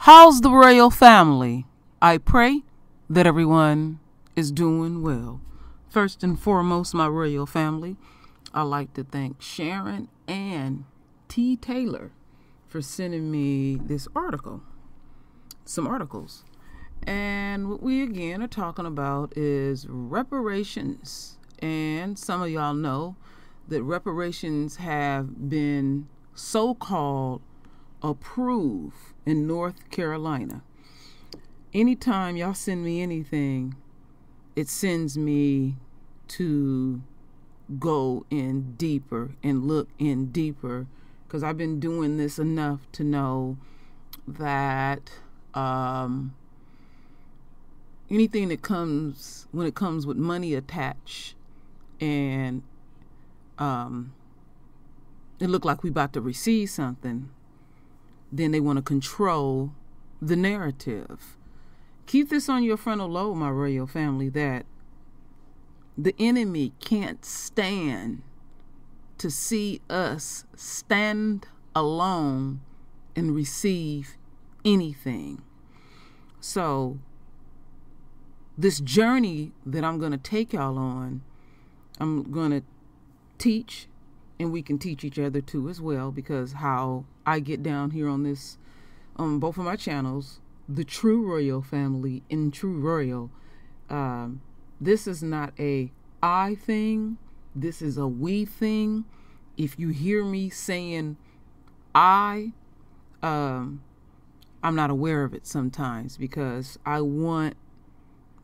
How's the royal family? I pray that everyone is doing well. First and foremost, my royal family, I'd like to thank Sharon and T. Taylor for sending me this article, some articles. And what we again are talking about is reparations. And some of y'all know that reparations have been so-called approved in North Carolina. Anytime y'all send me anything, it sends me to go in deeper and look in deeper, because I've been doing this enough to know that anything that comes, when it comes with money attached, and it look like we about to receive something, then they want to control the narrative. Keep this on your frontal lobe, my royal family, that the enemy can't stand to see us stand alone and receive anything. So this journey that I'm going to take y'all on, I'm going to teach, and we can teach each other too as well, because how I get down here on this, on both of my channels, the True Royal Family and True Royal, this is not a I thing, this is a we thing. If you hear me saying I'm not aware of it sometimes, because I want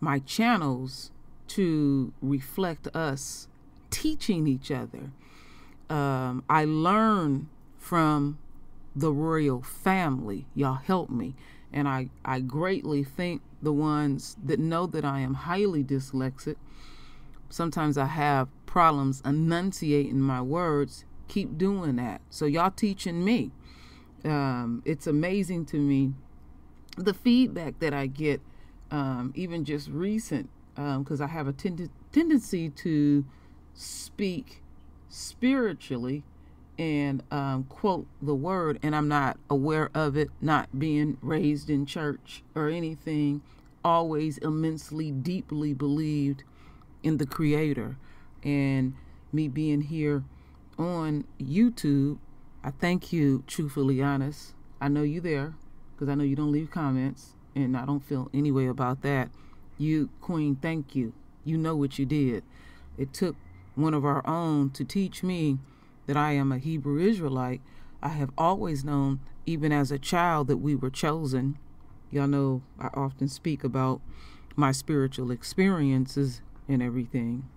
my channels to reflect us teaching each other. I learn from the royal family. Y'all help me. And I greatly thank the ones that know that I am highly dyslexic. Sometimes I have problems enunciating my words. Keep doing that. So y'all teaching me. It's amazing to me the feedback that I get, even just recent, because I have a tendency to speak spiritually and quote the word, and I'm not aware of it, not being raised in church or anything, always immensely deeply believed in the Creator. And me being here on YouTube, I thank you, truthfully honest. I know you there, because I know you don't leave comments, and I don't feel any way about that. You, Queen, thank you. You know what you did. It took one of our own to teach me that I am a Hebrew Israelite. I have always known, even as a child, that we were chosen. Y'all know I often speak about my spiritual experiences and everything.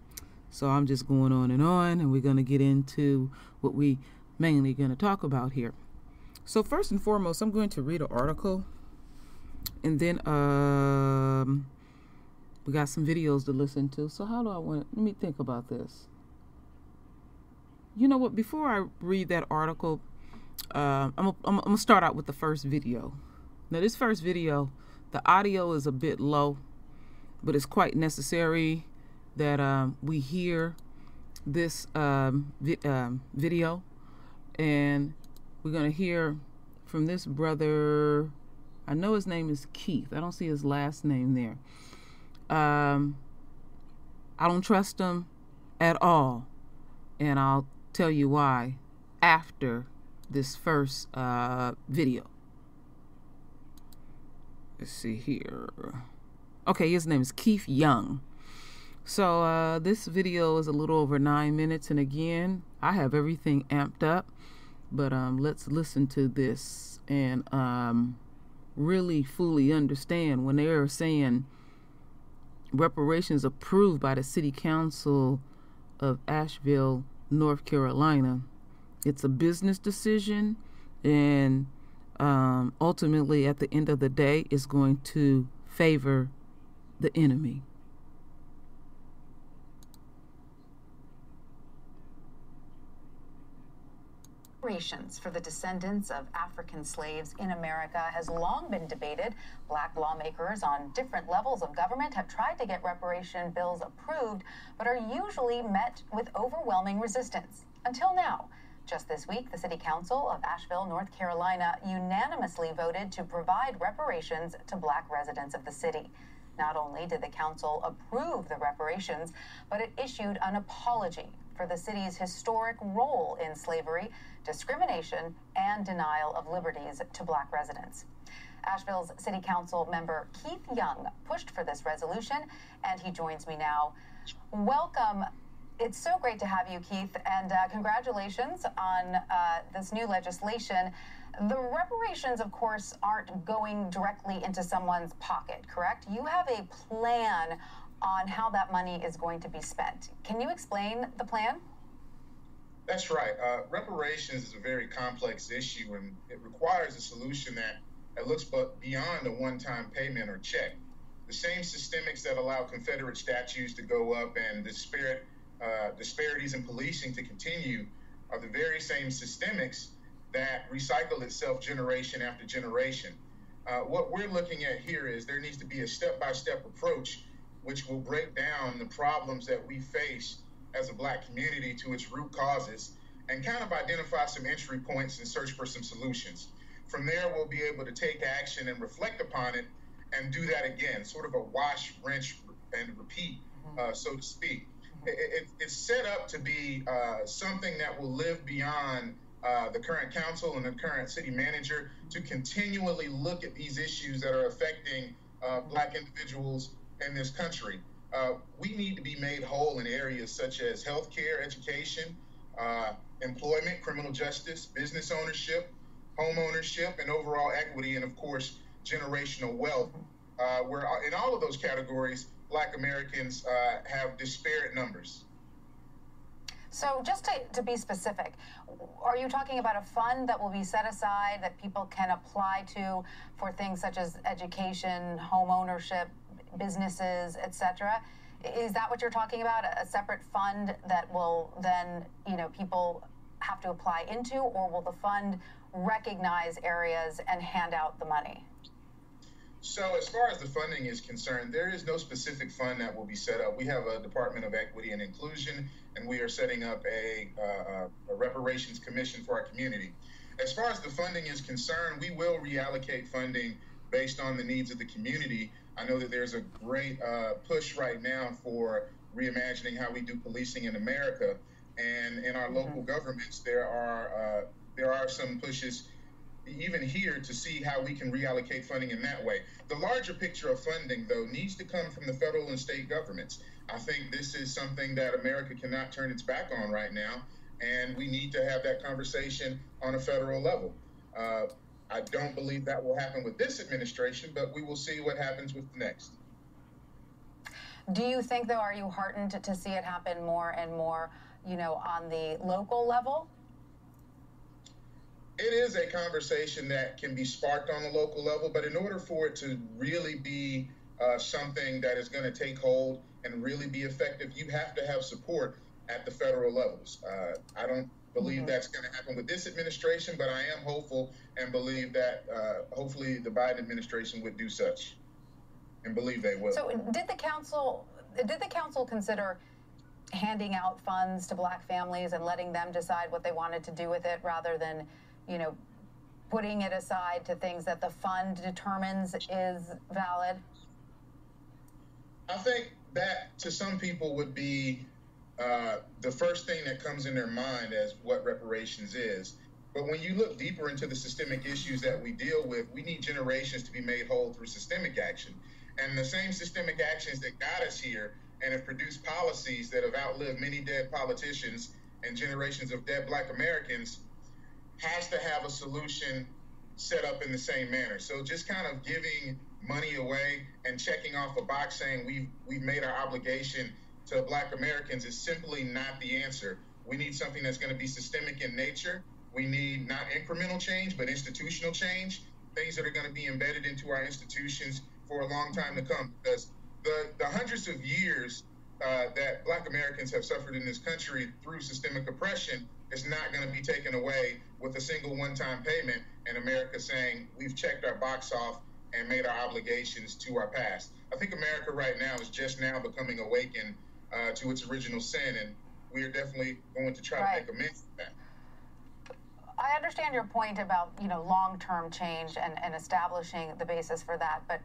So I'm just going on, and we're going to get into what we mainly going to talk about here. So first and foremost, I'm going to read an article, and then we got some videos to listen to. So how do I want to, let me think about this. You know what, before I read that article, I'm going to start out with the first video. Now this first video, the audio is a bit low, but it's quite necessary that we hear this video. And we're going to hear from this brother. I know his name is Keith. I don't see his last name there. I don't trust him at all, and I'll tell you why after this first video. Let's see here. Okay, his name is Keith Young. So this video is a little over 9 minutes, and again, I have everything amped up, but let's listen to this and really fully understand when they are saying reparations approved by the City Council of Asheville, North Carolina. It's a business decision, and ultimately at the end of the day, it's going to favor the enemy. Reparations for the descendants of African slaves in America has long been debated. Black lawmakers on different levels of government have tried to get reparation bills approved, but are usually met with overwhelming resistance. Until now, Just this week, the City Council of Asheville, North Carolina, unanimously voted to provide reparations to Black residents of the city. Not only did the council approve the reparations, but it issued an apology for the city's historic role in slavery, discrimination, and denial of liberties to Black residents. Asheville's City Council member Keith Young pushed for this resolution, and he joins me now. Welcome. It's so great to have you, Keith, and congratulations on this new legislation. The reparations, of course, aren't going directly into someone's pocket, correct? You have a plan on how that money is going to be spent. Can you explain the plan? That's right. Reparations is a very complex issue, and it requires a solution that looks beyond a one-time payment or check. The same systemics that allow Confederate statues to go up and disparities in policing to continue are the very same systemics that recycle itself generation after generation. What we're looking at here is there needs to be a step-by-step approach which will break down the problems that we face as a Black community to its root causes and kind of identify some entry points and search for some solutions. From there, we'll be able to take action and reflect upon it and do that again, sort of a wash, rinse, and repeat, so to speak. It's set up to be something that will live beyond the current council and the current city manager to continually look at these issues that are affecting Black individuals in this country. We need to be made whole in areas such as healthcare, education, employment, criminal justice, business ownership, home ownership, and overall equity, and of course, generational wealth, where in all of those categories, Black Americans have disparate numbers. So just to be specific, are you talking about a fund that will be set aside that people can apply to for things such as education, home ownership, businesses, etc.? Is that what you're talking about? A separate fund that will then, people have to apply into, or will the fund recognize areas and hand out the money? So as far as the funding is concerned, there is no specific fund that will be set up. We have a Department of Equity and Inclusion, and we are setting up a reparations commission for our community. As far as the funding is concerned, we will reallocate funding based on the needs of the community. I know that there's a great push right now for reimagining how we do policing in America, and in our local governments, there are some pushes even here to see how we can reallocate funding in that way. The larger picture of funding, though, needs to come from the federal and state governments. I think this is something that America cannot turn its back on right now, and we need to have that conversation on a federal level. I don't believe that will happen with this administration, but we will see what happens with the next. Do you think, though, are you heartened to see it happen more and more, on the local level? It is a conversation that can be sparked on the local level, but in order for it to really be something that is going to take hold and really be effective, you have to have support at the federal levels. I don't believe that's going to happen with this administration, but I am hopeful and believe that hopefully the Biden administration would do such, and believe they will. So did the council consider handing out funds to Black families and letting them decide what they wanted to do with it, rather than putting it aside to things that the fund determines is valid? I think that to some people would be the first thing that comes in their mind as what reparations is. But when you look deeper into the systemic issues that we deal with, we need generations to be made whole through systemic action. And the same systemic actions that got us here and have produced policies that have outlived many dead politicians and generations of dead Black Americans has to have a solution set up in the same manner. So just kind of giving money away and checking off a box saying we've made our obligation to Black Americans is simply not the answer. We need something that's going to be systemic in nature. We need not incremental change, but institutional change, things that are going to be embedded into our institutions for a long time to come. Because the hundreds of years that Black Americans have suffered in this country through systemic oppression is not going to be taken away with a single one-time payment and America saying we've checked our box off and made our obligations to our past. I think America right now is just now becoming awakened to its original sin, and we are definitely going to try to make amends for that. I understand your point about, long-term change and establishing the basis for that, but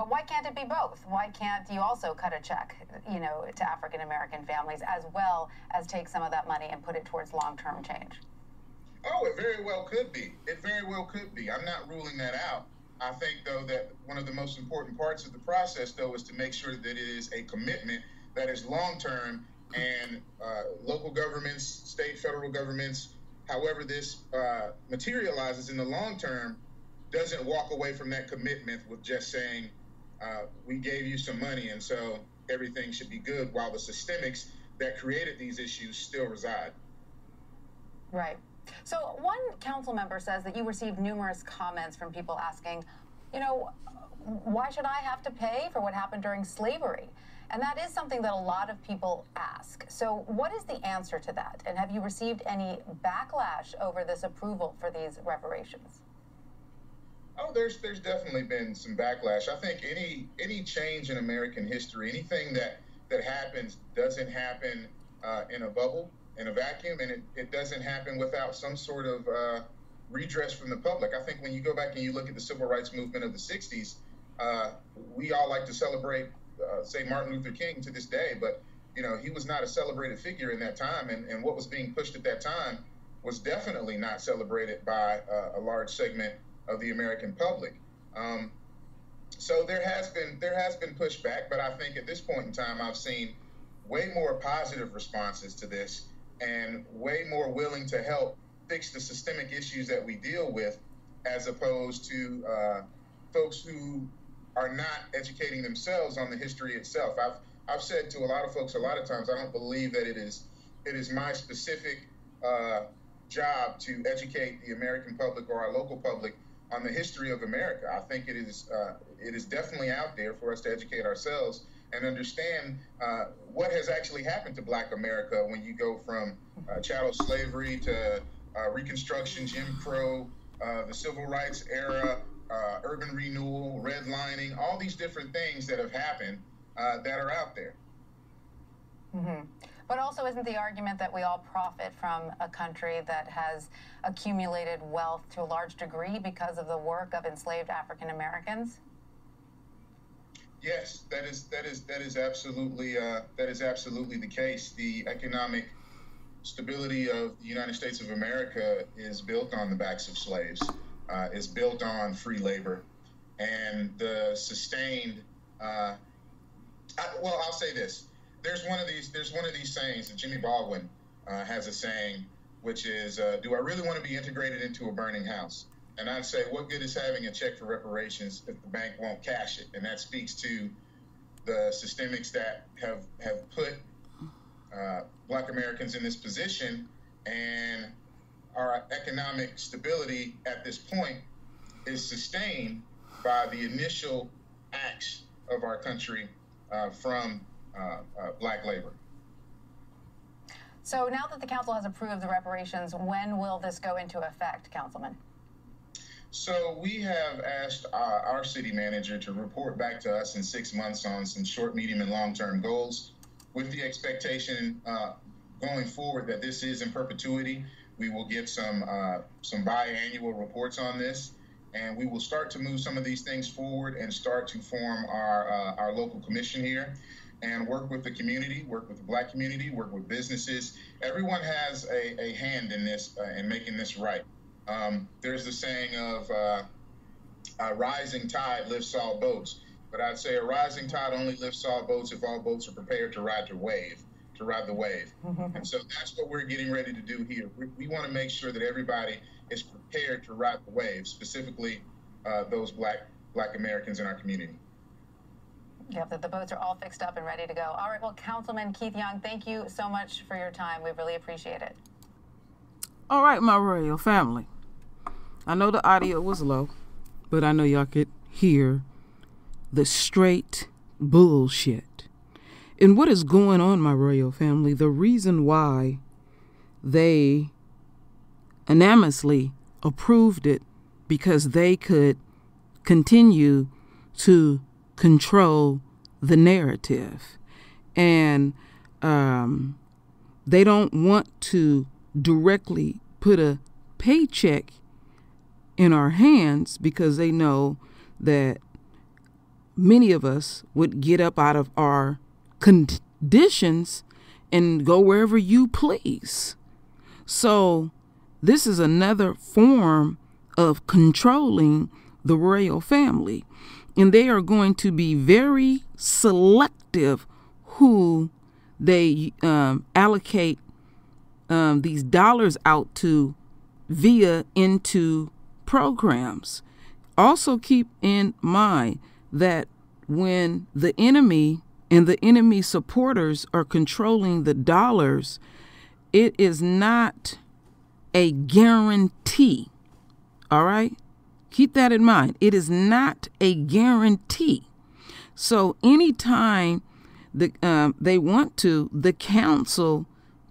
why can't it be both? Why can't you also cut a check, to African-American families as well as take some of that money and put it towards long-term change? Oh, it very well could be. It very well could be. I'm not ruling that out. I think, though, that one of the most important parts of the process, though, is to make sure that it is a commitment that is long-term, and local governments, state, federal governments, however this materializes in the long term, doesn't walk away from that commitment with just saying, we gave you some money and so everything should be good, while the systemics that created these issues still reside. Right. So one council member says that you received numerous comments from people asking, why should I have to pay for what happened during slavery? And that is something that a lot of people ask. So what is the answer to that? And have you received any backlash over this approval for these reparations? Oh, there's definitely been some backlash. I think any change in American history, anything that happens doesn't happen in a bubble, in a vacuum, and it doesn't happen without some sort of redress from the public. I think when you go back and you look at the civil rights movement of the 60s, we all like to celebrate, say, Martin Luther King to this day, but he was not a celebrated figure in that time, and what was being pushed at that time was definitely not celebrated by a large segment of the American public. So there has been pushback, but I think at this point in time, I've seen way more positive responses to this and way more willing to help fix the systemic issues that we deal with, as opposed to folks who are not educating themselves on the history itself. I've said to a lot of folks a lot of times, I don't believe that it is my specific job to educate the American public or our local public on the history of America. I think it is definitely out there for us to educate ourselves and understand what has actually happened to Black America when you go from chattel slavery to Reconstruction, Jim Crow, the Civil Rights era, urban renewal, redlining, all these different things that have happened that are out there. Mm-hmm. But also, isn't the argument that we all profit from a country that has accumulated wealth to a large degree because of the work of enslaved African Americans? Yes, that is absolutely the case. The economic stability of the United States of America is built on the backs of slaves, is built on free labor, and the sustained. I'll say this. There's one of these sayings that Jimmy Baldwin has a saying, which is, do I really want to be integrated into a burning house? And I'd say, what good is having a check for reparations if the bank won't cash it? And that speaks to the systemics that have put Black Americans in this position, and our economic stability at this point is sustained by the initial acts of our country from Black labor. So now that the council has approved the reparations, when will this go into effect, Councilman? So we have asked our city manager to report back to us in 6 months on some short, medium, and long-term goals, with the expectation going forward that this is in perpetuity. We will get some biannual reports on this, and we will start to move some of these things forward and start to form our local commission here and work with the community, work with the Black community, work with businesses. Everyone has a hand in this, in making this right. There's the saying of a rising tide lifts all boats, but I'd say a rising tide only lifts all boats if all boats are prepared to ride the wave. And so that's what we're getting ready to do here. We want to make sure that everybody is prepared to ride the wave, specifically those Black Americans in our community. Yep, that the boats are all fixed up and ready to go. All right, well, Councilman Keith Young, thank you so much for your time. We really appreciate it. All right, my royal family. I know the audio was low, but I know y'all could hear the straight bullshit. And what is going on, my royal family? The reason why they unanimously approved it, because they could continue to control the narrative. And they don't want to directly put a paycheck in our hands, because they know that many of us would get up out of our conditions and go wherever you please. So this is another form of controlling the royal family. And they are going to be very selective who they allocate these dollars out to via into programs. Also keep in mind that when the enemy and the enemy supporters are controlling the dollars, it is not a guarantee. All right? Keep that in mind. It is not a guarantee. So anytime they want to, the council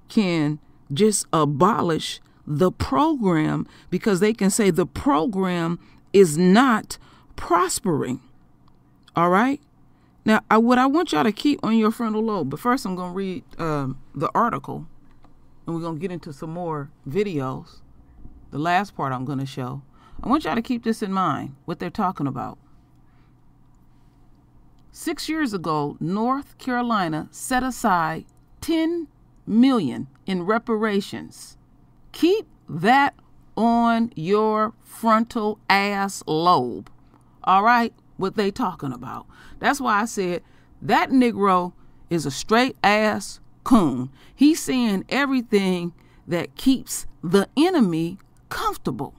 can just abolish the program, because they can say the program is not prospering. All right? Now, what I want y'all to keep on your frontal lobe, but first I'm going to read the article, and we're going to get into some more videos. The last part I'm going to show. I want y'all to keep this in mind, what they're talking about. 6 years ago, North Carolina set aside $10 million in reparations. Keep that on your frontal ass lobe. All right? What they talking about. That's why I said that Negro is a straight ass coon. He's saying everything that keeps the enemy comfortable.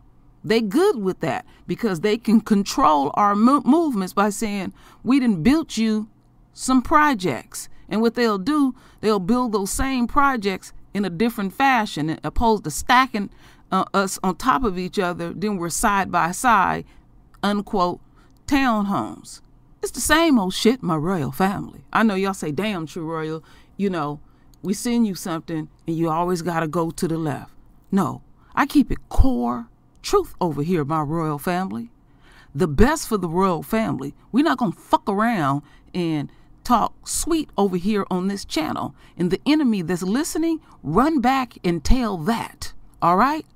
They good with that because they can control our movements by saying, we done built you some projects. And what they'll do, they'll build those same projects in a different fashion, opposed to stacking us on top of each other. Then we're side by side, unquote, townhomes. It's the same old shit, my royal family. I know y'all say, damn, True Royal, you know, we send you something and you always got to go to the left. No, I keep it core truth over here, my royal family. The best for the royal family. We're not going to fuck around and talk sweet over here on this channel. And the enemy that's listening, run back and tell that. All right?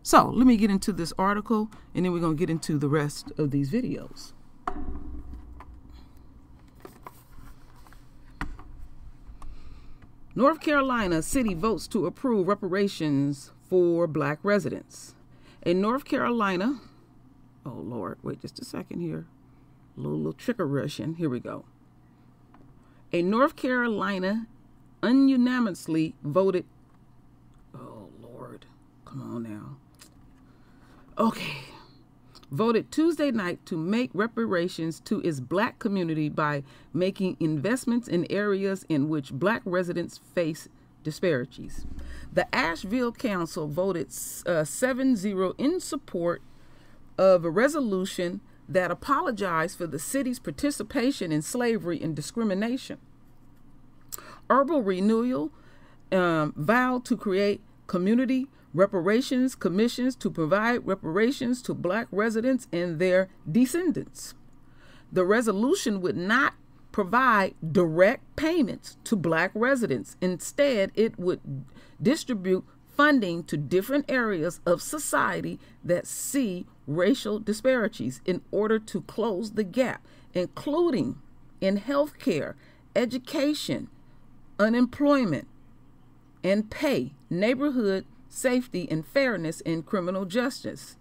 So let me get into this article, and then we're going to get into the rest of these videos. North Carolina city votes to approve reparations for black residents. A North Carolina, oh Lord, wait just a second here. A little trigger Russian. Here we go. A North Carolina unanimously voted, oh Lord, come on now. Okay. Voted Tuesday night to make reparations to its black community by making investments in areas in which black residents face disparities. The Asheville Council voted 7-0 in support of a resolution that apologized for the city's participation in slavery and discrimination. Urban Renewal vowed to create community reparations commissions to provide reparations to black residents and their descendants. The resolution would not provide direct payments to black residents. Instead, it would distribute funding to different areas of society that see racial disparities in order to close the gap, including in healthcare, education, unemployment, and pay, neighborhood safety and fairness in criminal justice.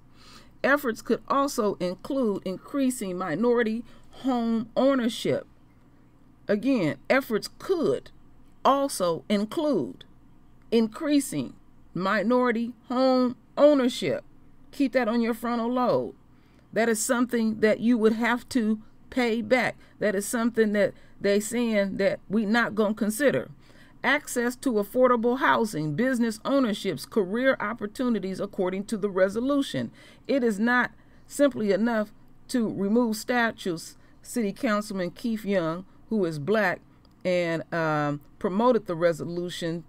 Efforts could also include increasing minority home ownership. Again, efforts could also include increasing minority home ownership. Keep that on your frontal lobe. That is something that you would have to pay back. That is something that they saying that we not going to consider. Access to affordable housing, business ownerships, career opportunities according to the resolution. It is not simply enough to remove statues. City Councilman Keith Young, who is black and promoted the resolution,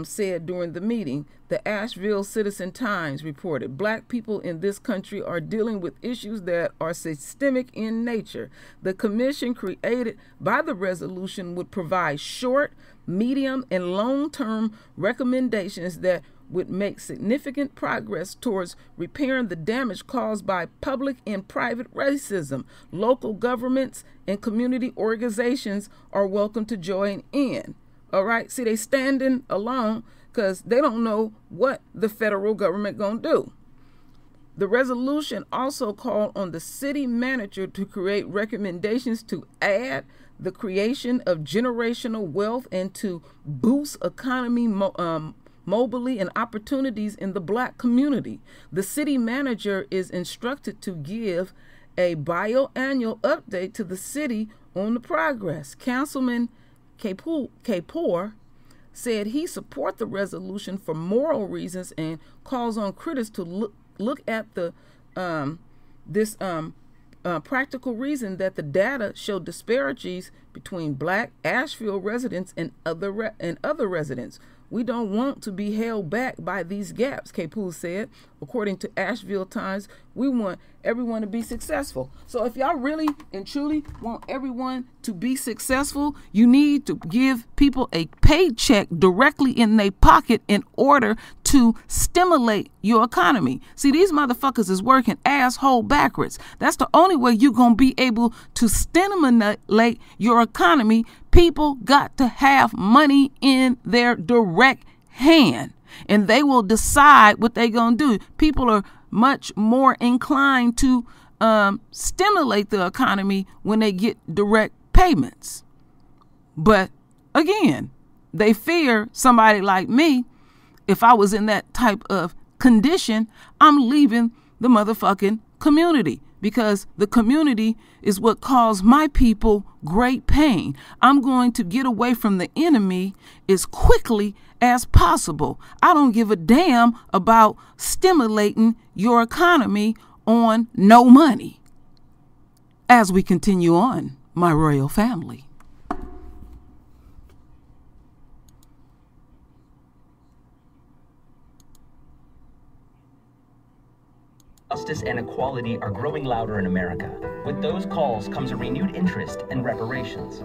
said during the meeting. The Asheville Citizen-Times reported, black people in this country are dealing with issues that are systemic in nature. The commission created by the resolution would provide short, medium, and long-term recommendations that would make significant progress towards repairing the damage caused by public and private racism. Local governments and community organizations are welcome to join in. All right. See, they standing alone because they don't know what the federal government gonna do. The resolution also called on the city manager to create recommendations to add the creation of generational wealth and to boost economy mobility and opportunities in the Black community. The city manager is instructed to give a biannual update to the city on the progress. Councilman Kapoor said he support the resolution for moral reasons and calls on critics to look at the practical reason that the data show disparities between Black Asheville residents and other residents. We don't want to be held back by these gaps, Kapoor said. According to Asheville Times, we want everyone to be successful. So if y'all really and truly want everyone to be successful, you need to give people a paycheck directly in their pocket in order to stimulate your economy. See, these motherfuckers is working asshole backwards. That's the only way you're going to be able to stimulate your economy. People got to have money in their direct hand, and they will decide what they're going to do. People are much more inclined to stimulate the economy when they get direct payments. But again, they fear somebody like me. If I was in that type of condition, I'm leaving the motherfucking community, because the community is what caused my people great pain. I'm going to get away from the enemy as quickly as possible. I don't give a damn about stimulating your economy on no money. As we continue on, my royal family. Justice and equality are growing louder in America. With those calls comes a renewed interest in reparations.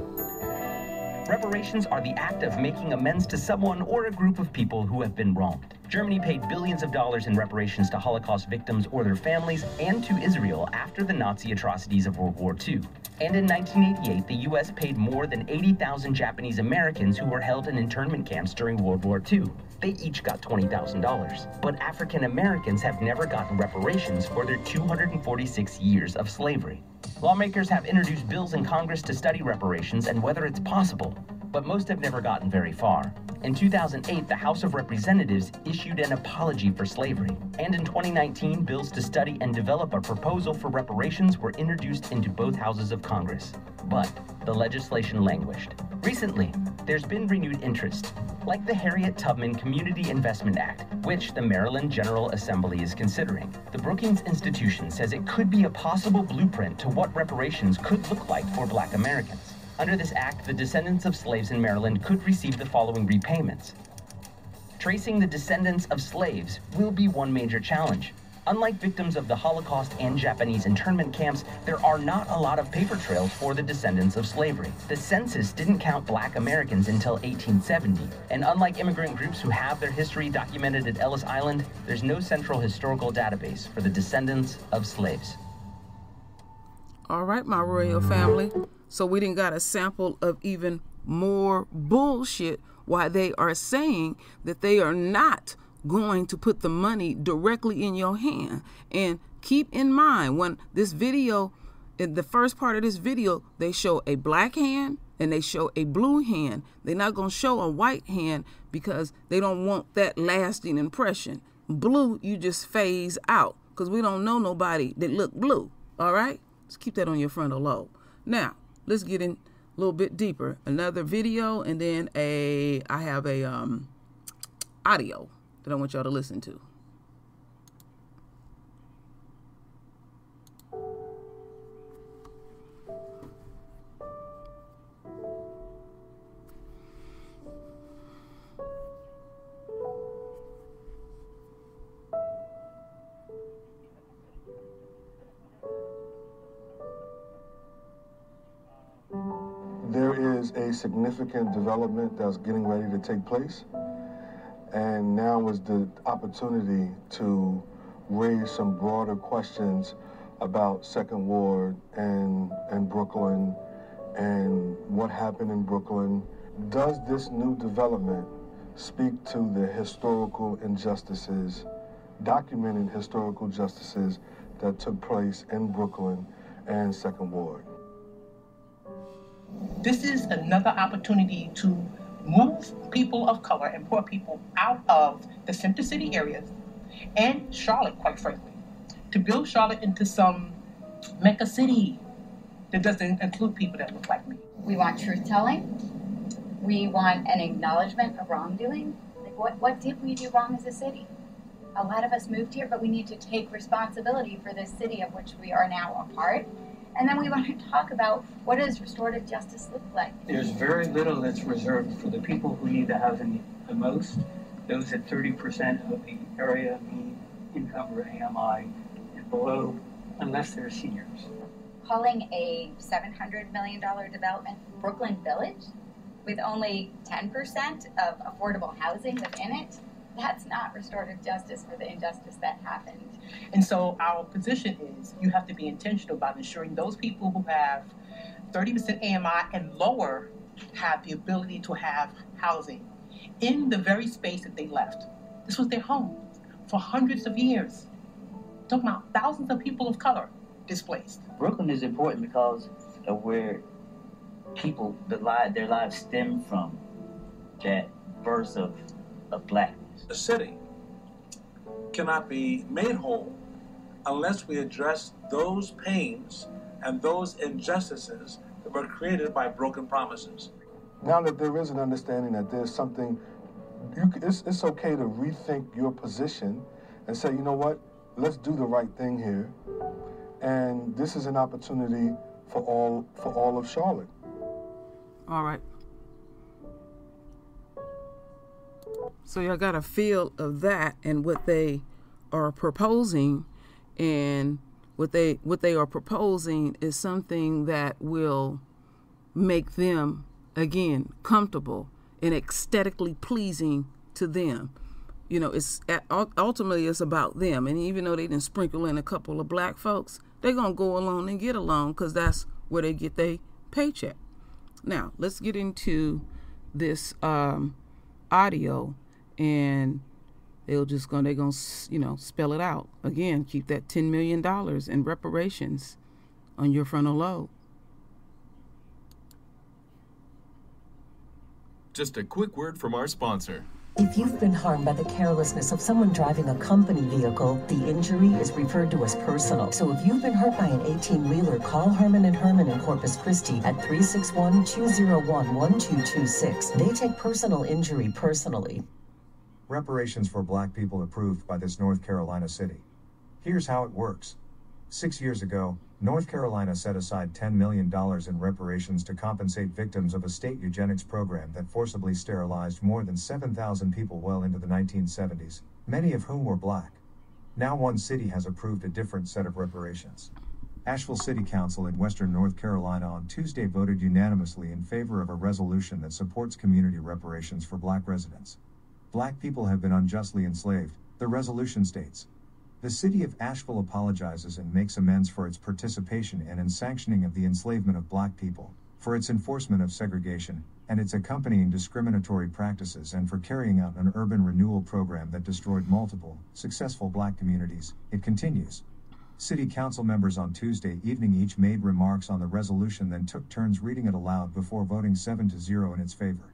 Reparations are the act of making amends to someone or a group of people who have been wronged. Germany paid billions of dollars in reparations to Holocaust victims or their families and to Israel after the Nazi atrocities of World War II. And in 1988, the U.S. paid more than 80,000 Japanese Americans who were held in internment camps during World War II. They each got $20,000. But African Americans have never gotten reparations for their 246 years of slavery. Lawmakers have introduced bills in Congress to study reparations and whether it's possible, but most have never gotten very far. In 2008, the House of Representatives issued an apology for slavery. And in 2019, bills to study and develop a proposal for reparations were introduced into both houses of Congress. But the legislation languished. Recently, there's been renewed interest, like the Harriet Tubman Community Investment Act, which the Maryland General Assembly is considering. The Brookings Institution says it could be a possible blueprint to what reparations could look like for Black Americans. Under this act, the descendants of slaves in Maryland could receive the following repayments. Tracing the descendants of slaves will be one major challenge. Unlike victims of the Holocaust and Japanese internment camps, there are not a lot of paper trails for the descendants of slavery. The census didn't count Black Americans until 1870, and unlike immigrant groups who have their history documented at Ellis Island, there's no central historical database for the descendants of slaves. All right, my royal family. So we didn't got a sample of even more bullshit why they are saying that they are not going to put the money directly in your hand. And keep in mind, when this video, in the first part of this video, they show a black hand and they show a blue hand. They're not going to show a white hand because they don't want that lasting impression. Blue, you just phase out because we don't know nobody that look blue. All right? Just keep that on your frontal lobe. Now, let's get in a little bit deeper. Another video, and then I have a audio that I want y'all to listen to. There is a significant development that's getting ready to take place. And now is the opportunity to raise some broader questions about Second Ward and Brooklyn and what happened in Brooklyn. Does this new development speak to the historical injustices, documented historical injustices that took place in Brooklyn and Second Ward? This is another opportunity to move people of color and poor people out of the center city areas and Charlotte, quite frankly, to build Charlotte into some mecca city that doesn't include people that look like me. We want truth-telling. We want an acknowledgement of wrongdoing. Like, what did we do wrong as a city? A lot of us moved here, but we need to take responsibility for this city of which we are now a part. And then we want to talk about what does restorative justice look like. There's very little that's reserved for the people who need the housing the most, those at 30% of the area mean income or AMI and below, unless they're seniors. Calling a $700 million development Brooklyn Village with only 10% of affordable housing within it, that's not restorative justice for the injustice that happened. And so our position is you have to be intentional about ensuring those people who have 30% AMI and lower have the ability to have housing in the very space that they left. This was their home for hundreds of years. I'm talking about thousands of people of color displaced. Brooklyn is important because of where people, their lives stem from, that birth of blackness. The city cannot be made whole unless we address those pains and those injustices that were created by broken promises. Now that there is an understanding that there's something, it's okay to rethink your position and say, you know what, let's do the right thing here. And this is an opportunity for all of Charlotte. All right. So y'all got a feel of that and what they are proposing, and what they are proposing is something that will make them, again, comfortable and aesthetically pleasing to them. You know, it's ultimately it's about them. And even though they didn't sprinkle in a couple of black folks, they're gonna go along and get along because that's where they get their paycheck. Now let's get into this audio, and they're gonna spell it out again. Keep that $10 million in reparations on your frontal lobe. Just a quick word from our sponsor. If you've been harmed by the carelessness of someone driving a company vehicle, the injury is referred to as personal. So if you've been hurt by an 18-wheeler, call Herman & Herman in Corpus Christi at 361-201-1226. They take personal injury personally. Reparations for Black people approved by this North Carolina city. Here's how it works. 6 years ago, North Carolina set aside $10 million in reparations to compensate victims of a state eugenics program that forcibly sterilized more than 7,000 people well into the 1970s, many of whom were Black. Now one city has approved a different set of reparations. Asheville City Council in Western North Carolina on Tuesday voted unanimously in favor of a resolution that supports community reparations for Black residents. Black people have been unjustly enslaved, the resolution states. The city of Asheville apologizes and makes amends for its participation and in sanctioning of the enslavement of Black people, for its enforcement of segregation, and its accompanying discriminatory practices, and for carrying out an urban renewal program that destroyed multiple, successful Black communities. It continues. City council members on Tuesday evening each made remarks on the resolution, then took turns reading it aloud before voting 7-0 in its favor.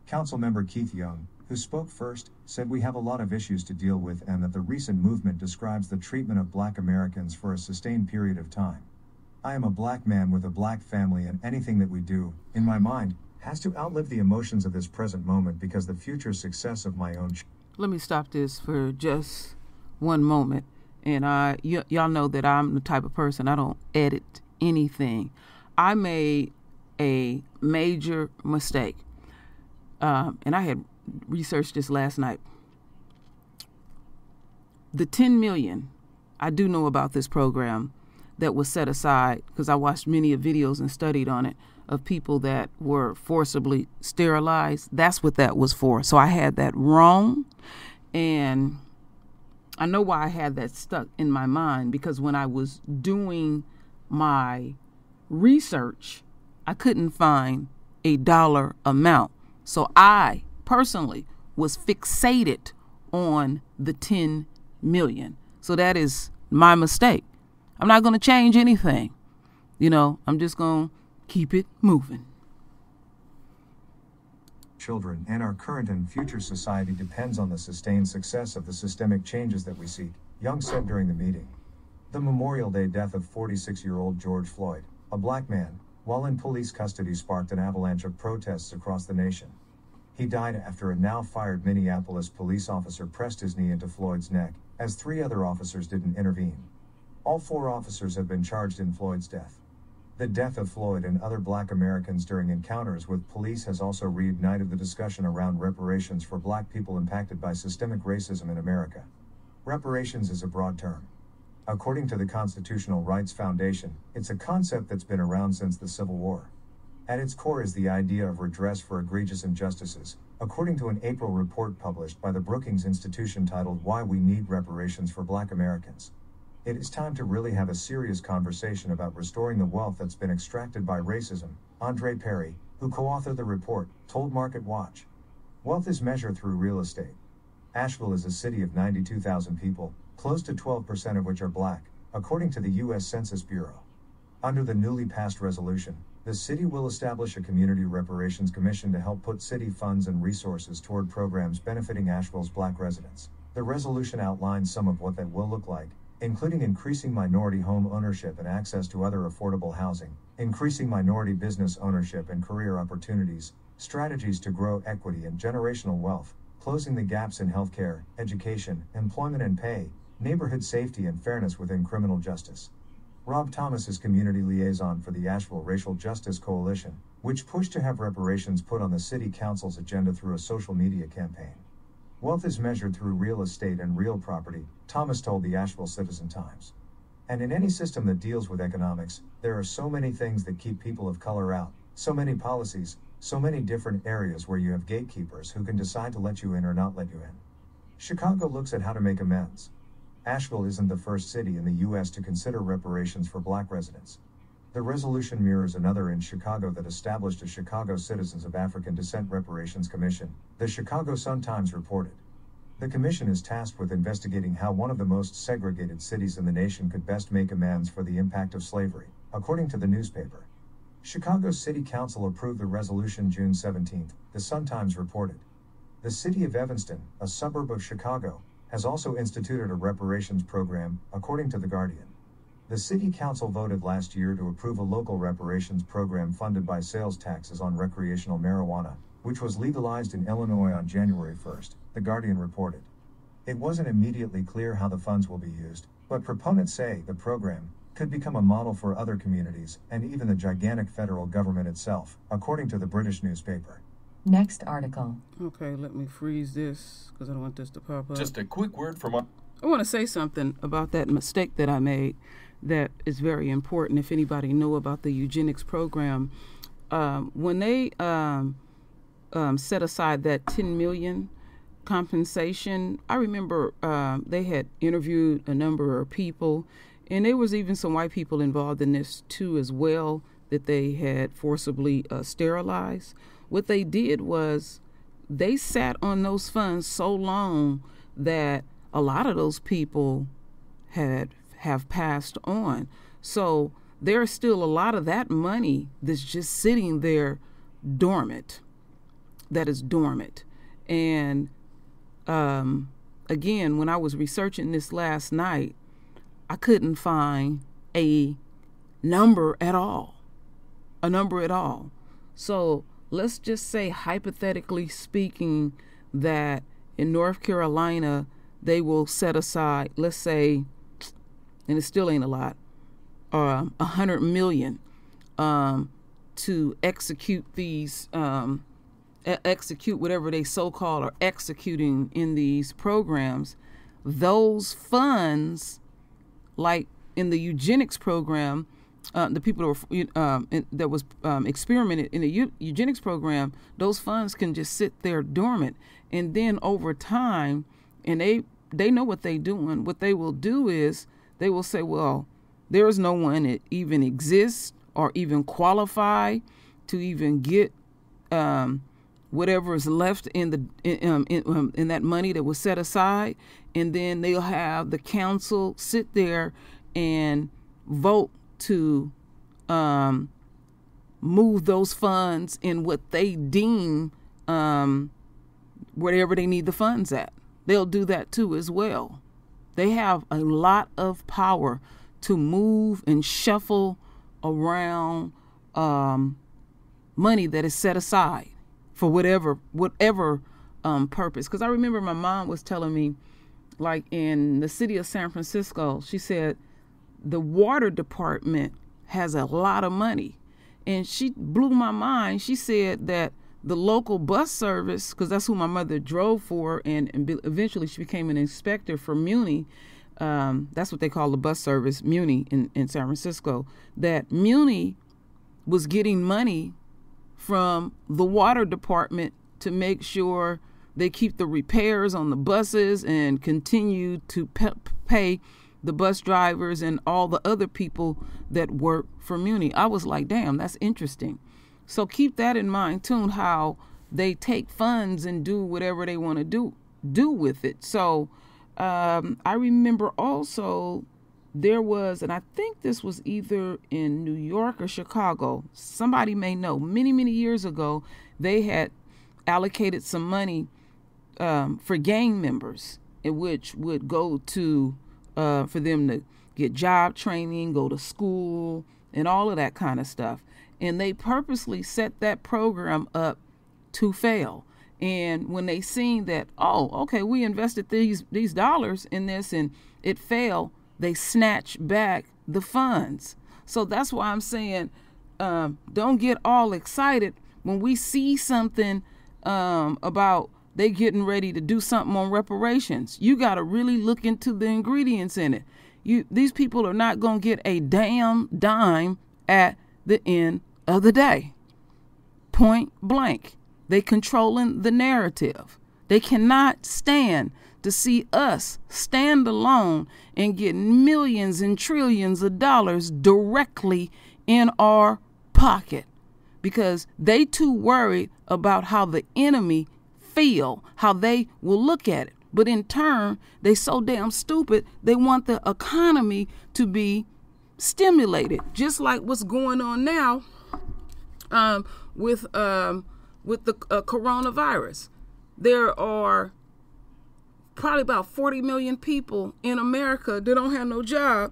Councilmember Keith Young, who spoke first, said we have a lot of issues to deal with and that the recent movement describes the treatment of Black Americans for a sustained period of time. I am a Black man with a Black family, and anything that we do, in my mind, has to outlive the emotions of this present moment because the future success of my own... Let me stop this for just one moment. And y'all know that I'm the type of person, I don't edit anything. I made a major mistake. And I had researched this last night. The 10 million, I do know about this program. that was set aside, because I watched many videos and studied on it, of people that were forcibly sterilized. That's what that was for. So I had that wrong. And I know why I had that stuck in my mind, because when I was doing my research, I couldn't find a dollar amount. So I personally was fixated on the 10 million. So that is my mistake. I'm not going to change anything. I'm just going to keep it moving. Children and our current and future society depends on the sustained success of the systemic changes that we seek, Young said during the meeting. The Memorial Day death of 46-year-old George Floyd, a black man, while in police custody sparked an avalanche of protests across the nation. He died after a now-fired Minneapolis police officer pressed his knee into Floyd's neck, as 3 other officers didn't intervene. All 4 officers have been charged in Floyd's death. The death of Floyd and other black Americans during encounters with police has also reignited the discussion around reparations for black people impacted by systemic racism in America. Reparations is a broad term. According to the Constitutional Rights Foundation, it's a concept that's been around since the Civil War. At its core is the idea of redress for egregious injustices, according to an April report published by the Brookings Institution titled Why We Need Reparations for Black Americans. It is time to really have a serious conversation about restoring the wealth that's been extracted by racism, Andre Perry, who co-authored the report, told Market Watch. Wealth is measured through real estate. Asheville is a city of 92,000 people, close to 12% of which are black, according to the U.S. Census Bureau. Under the newly passed resolution, the city will establish a community reparations commission to help put city funds and resources toward programs benefiting Asheville's black residents. The resolution outlines some of what that will look like, including increasing minority home ownership and access to other affordable housing, increasing minority business ownership and career opportunities, strategies to grow equity and generational wealth, closing the gaps in healthcare, education, employment and pay, neighborhood safety and fairness within criminal justice. Rob Thomas is community liaison for the Asheville Racial Justice Coalition, which pushed to have reparations put on the city council's agenda through a social media campaign. Wealth is measured through real estate and real property, Thomas told the Asheville Citizen-Times. And in any system that deals with economics, there are so many things that keep people of color out, so many policies, so many different areas where you have gatekeepers who can decide to let you in or not let you in. Chicago looks at how to make amends. Asheville isn't the first city in the U.S. to consider reparations for black residents. The resolution mirrors another in Chicago that established a Chicago Citizens of African Descent Reparations Commission, the Chicago Sun-Times reported. The commission is tasked with investigating how one of the most segregated cities in the nation could best make amends for the impact of slavery, according to the newspaper. Chicago's City Council approved the resolution June 17, the Sun-Times reported. The city of Evanston, a suburb of Chicago, has also instituted a reparations program, according to The Guardian. The City Council voted last year to approve a local reparations program funded by sales taxes on recreational marijuana, which was legalized in Illinois on January 1st, The Guardian reported. It wasn't immediately clear how the funds will be used, but proponents say the program could become a model for other communities and even the gigantic federal government itself, according to the British newspaper. Next article. Okay, let me freeze this because I don't want this to pop up. Just a quick word from our... I want to say something about that mistake that I made that is very important. If anybody knew about the eugenics program, when they set aside that 10 million compensation, I remember they had interviewed a number of people, and there was even some white people involved in this too as well, that they had forcibly sterilized. What they did was they sat on those funds so long that a lot of those people have passed on. So there's still a lot of that money that's just sitting there dormant, that is dormant. And again, when I was researching this last night, I couldn't find a number at all. So let's just say, hypothetically speaking, that in North Carolina, they will set aside, let's say, and it still ain't a lot, $100 million to execute these, execute whatever they so-called are executing in these programs. Those funds, like in the eugenics program, the people that was experimented in the eugenics program, those funds can just sit there dormant, and then over time, and they know what they're doing. What they will do is they will say, well, there is no one that even exists or even qualify to even get whatever is left in that money that was set aside, and then they'll have the council sit there and vote to move those funds in what they deem wherever they need the funds at. They'll do that too as well. They have a lot of power to move and shuffle around money that is set aside for whatever purpose. Because I remember my mom was telling me, like in the city of San Francisco, she said the water department has a lot of money. And she blew my mind. She said that the local bus service, because that's who my mother drove for, and eventually she became an inspector for Muni. That's what they call the bus service, Muni, in San Francisco. That Muni was getting money from the water department to make sure they keep the repairs on the buses and continue to pay the bus drivers and all the other people that work for Muni. I was like, damn, that's interesting. So keep that in mind too, how they take funds and do whatever they want to do with it. So I remember also there was, and I think this was either in New York or Chicago, somebody may know, many years ago, they had allocated some money for gang members, in which would go to for them to get job training, go to school, and all of that kind of stuff. And they purposely set that program up to fail. And when they seen that, oh, okay, we invested these dollars in this and it failed, they snatch back the funds. So that's why I'm saying, don't get all excited when we see something about they getting ready to do something on reparations. You got to really look into the ingredients in it. These people are not going to get a damn dime at the end of the day. Point blank. They controlling the narrative. They cannot stand to see us stand alone and get millions and trillions of dollars directly in our pocket, because they too worried about how the enemy feel, how they will look at it. But in turn, they so damn stupid, they want the economy to be stimulated, just like what's going on now with the coronavirus. There are probably about 40 million people in America that don't have no job,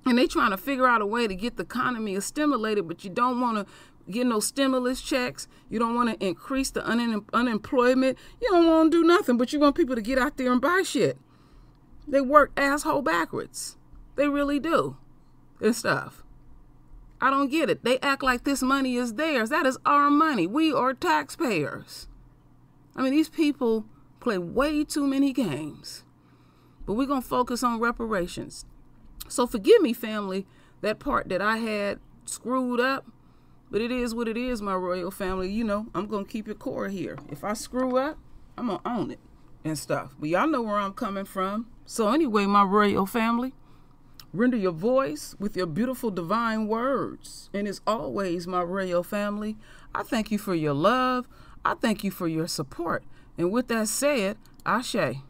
and they trying to figure out a way to get the economy stimulated, but you don't want to get no stimulus checks. You don't want to increase the unemployment. You don't want to do nothing, but you want people to get out there and buy shit. They work asshole backwards. They really do. And stuff. I don't get it. They act like this money is theirs. That is our money. We are taxpayers. I mean, these people play way too many games. But we're going to focus on reparations. So forgive me, family, that part that I had screwed up. But it is what it is, my royal family. You know, I'm going to keep it core here. If I screw up, I'm going to own it and stuff. But y'all know where I'm coming from. So anyway, my royal family, render your voice with your beautiful divine words. And as always, my royal family, I thank you for your love. I thank you for your support. And with that said, Ashe.